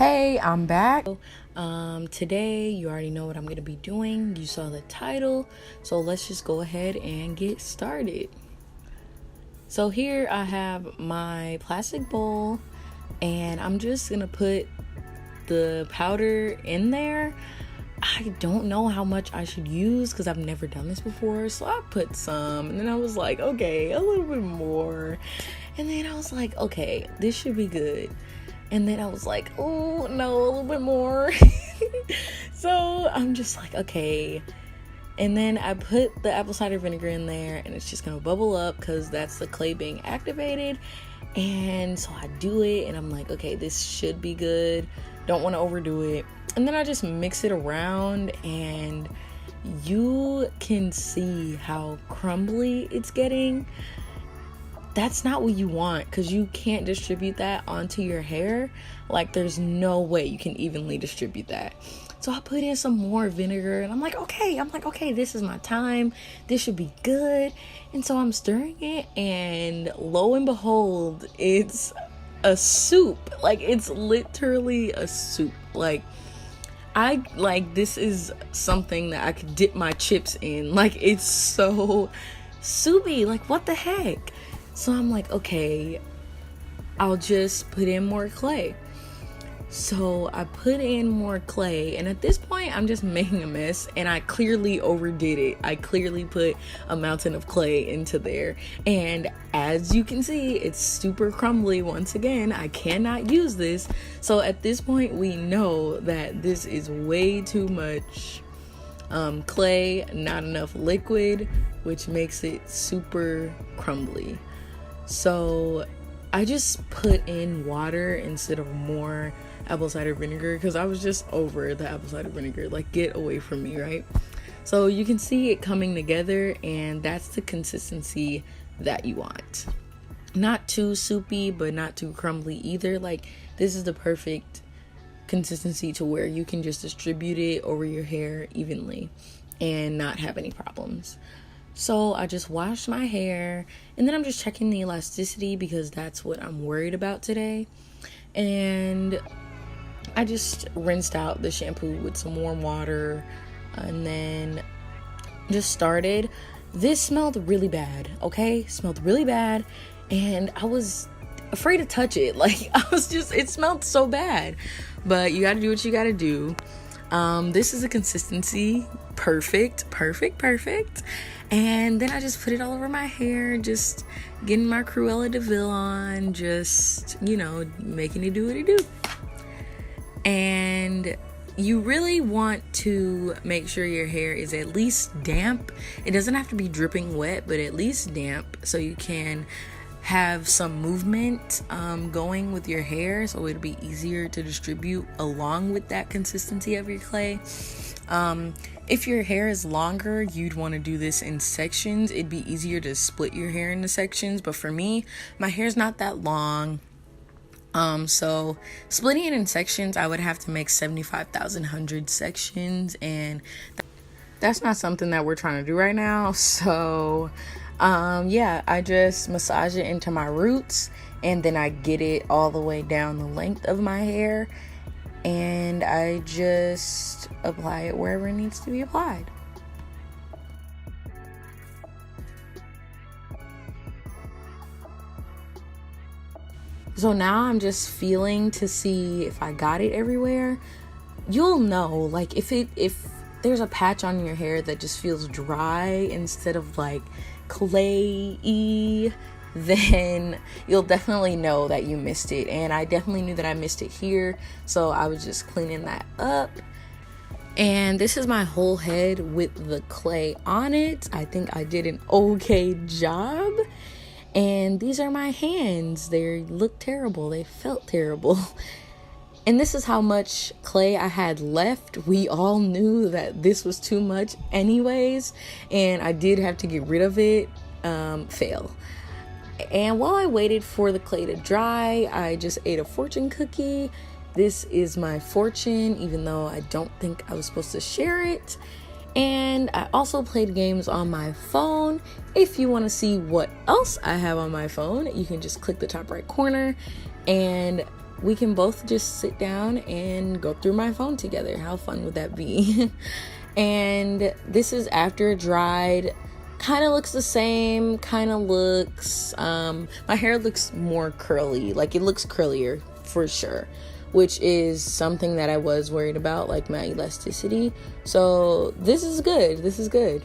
Hey, I'm back. Today, you already know what I'm going to be doing. You saw the title. So let's just go ahead and get started. So here I have my plastic bowl and I'm just going to put the powder in there. I don't know how much I should use because I've never done this before. So I put some and then I was like, okay, a little bit more. And then I was like, okay, this should be good. And then I was like, oh no, a little bit more. So I'm just like, okay. And then I put the apple cider vinegar in there and it's just gonna bubble up because that's the clay being activated. And so I do it and I'm like, okay, this should be good. Don't want to overdo it. And then I just mix it around and you can see how crumbly it's getting. That's not what you want because you can't distribute that onto your hair. Like, there's no way you can evenly distribute that. So I put in some more vinegar and I'm like, okay, this is my time. This should be good. And so I'm stirring it and lo and behold, it's a soup. Like, it's literally a soup. This is something that I could dip my chips in. Like, it's so soupy. Like, what the heck? So I'm like, okay, I'll just put in more clay. So I put in more clay, and at this point, I'm just making a mess, and I clearly overdid it. I clearly put a mountain of clay into there, and as you can see, it's super crumbly. Once again, I cannot use this. So at this point, we know that this is way too much clay, not enough liquid, which makes it super crumbly. So I just put in water instead of more apple cider vinegar because I was just over the apple cider vinegar. Like, get away from me, right? So you can see it coming together, and that's the consistency that you want. Not too soupy, but not too crumbly either. Like, this is the perfect consistency to where you can just distribute it over your hair evenly and not have any problems. So I just washed my hair and then I'm just checking the elasticity because that's what I'm worried about today. And I just rinsed out the shampoo with some warm water and then just started. This smelled really bad, okay? Smelled really bad and I was afraid to touch it. Like, it smelled so bad. But you gotta do what you gotta do. This is a consistency. Perfect. And then I just put it all over my hair, just getting my Cruella de Vil on, just, making it do what it do. And you really want to make sure your hair is at least damp. It doesn't have to be dripping wet, but at least damp so you can have some movement going with your hair, so it'll be easier to distribute along with that consistency of your clay. If your hair is longer, you'd want to do this in sections. It'd be easier to split your hair into sections, but for me, my hair's not that long. So splitting it in sections, I would have to make 75,100 sections, and that's not something that we're trying to do right now. So I just massage it into my roots and then I get it all the way down the length of my hair and I just apply it wherever it needs to be applied. So now I'm just feeling to see if I got it everywhere. You'll know, like, if there's a patch on your hair that just feels dry instead of like clay-y, then you'll definitely know that you missed it. And I definitely knew that I missed it here, so I was just cleaning that up. And this is my whole head with the clay on it. I think I did an okay job. And these are my hands. They look terrible. They felt terrible. And this is how much clay I had left. We all knew that this was too much anyways, and I did have to get rid of it. Fail. And while I waited for the clay to dry, I just ate a fortune cookie. This is my fortune, even though I don't think I was supposed to share it. And I also played games on my phone. If you want to see what else I have on my phone, you can just click the top right corner and we can both just sit down and go through my phone together. How fun would that be? And this is after it dried. Kind of looks the same, kind of looks, my hair looks more curly, like it looks curlier for sure, which is something that I was worried about, like my elasticity. So this is good.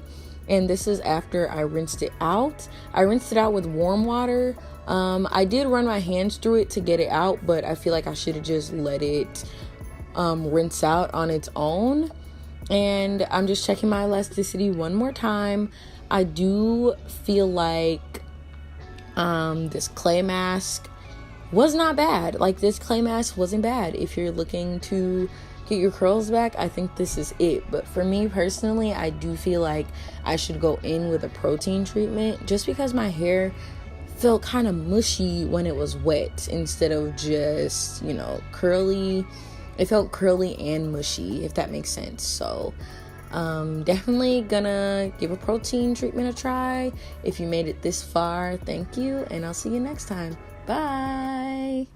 And this is after I rinsed it out. I rinsed it out with warm water. I did run my hands through it to get it out, but I feel like I should have just let it rinse out on its own. And I'm just checking my elasticity one more time. I do feel like this clay mask was not bad. Like, this clay mask wasn't bad. If you're looking to get your curls back, I think this is it. But for me personally, I do feel like I should go in with a protein treatment, just because my hair felt kind of mushy when it was wet instead of just, curly. It felt curly and mushy, if that makes sense. So definitely gonna give a protein treatment a try. If you made it this far, thank you, and I'll see you next time. Bye.